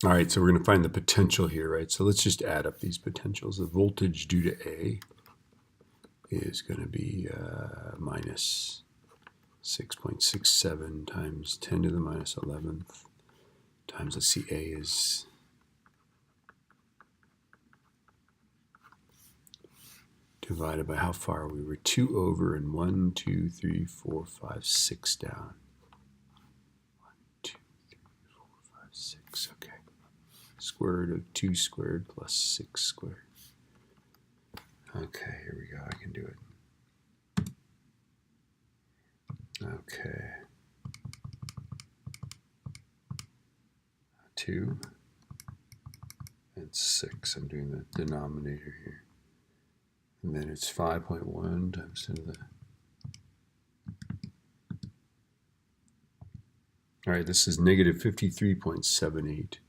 All right, so we're going to find the potential here, right? So let's just add up these potentials. The voltage due to A is going to be minus 6.67 times 10 to the minus 11th times, let's see, A is divided by how far we were 2 over and 1, 2, 3, 4, 5, 6 down. 1, 2, 3, 4, 5, 6, okay. Square root of 2 squared plus 6 squared. Okay, here we go, I can do it. Okay. 2 and 6, I'm doing the denominator here. And then it's 5.1 times 10 to the... All right, this is negative 53.78.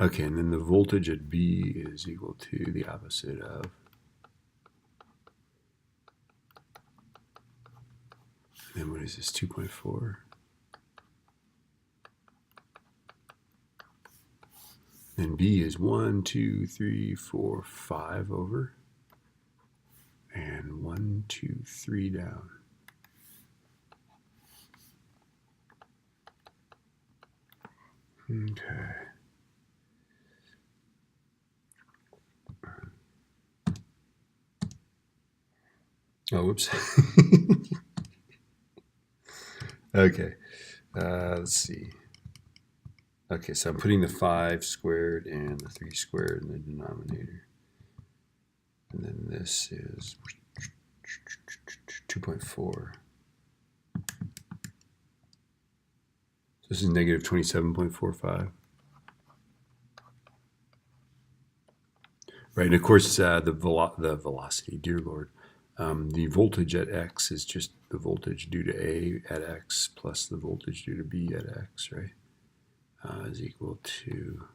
Okay, and then the voltage at B is equal to the opposite of... And what is this, 2.4? Then B is 1, 2, 3, 4, 5 over. And 1, 2, 3 down. Okay. Oh, whoops. Okay. Let's see. Okay, so I'm putting the 5 squared and the 3 squared in the denominator. And then this is 2.4. So this is negative 27.45. Right, and of course the velocity, dear Lord, the voltage at x is just the voltage due to A at x plus the voltage due to B at x, right? Is equal to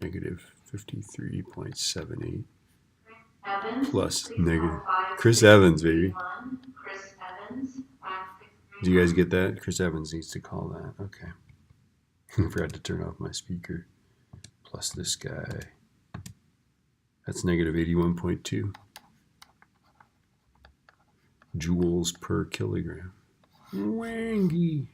negative 53.78 plus negative. Chris Evans, baby. Chris Evans. Do you guys get that? Chris Evans needs to call that. Okay. I forgot to turn off my speaker. Plus this guy. That's negative 81.2 joules per kilogram. Wangy.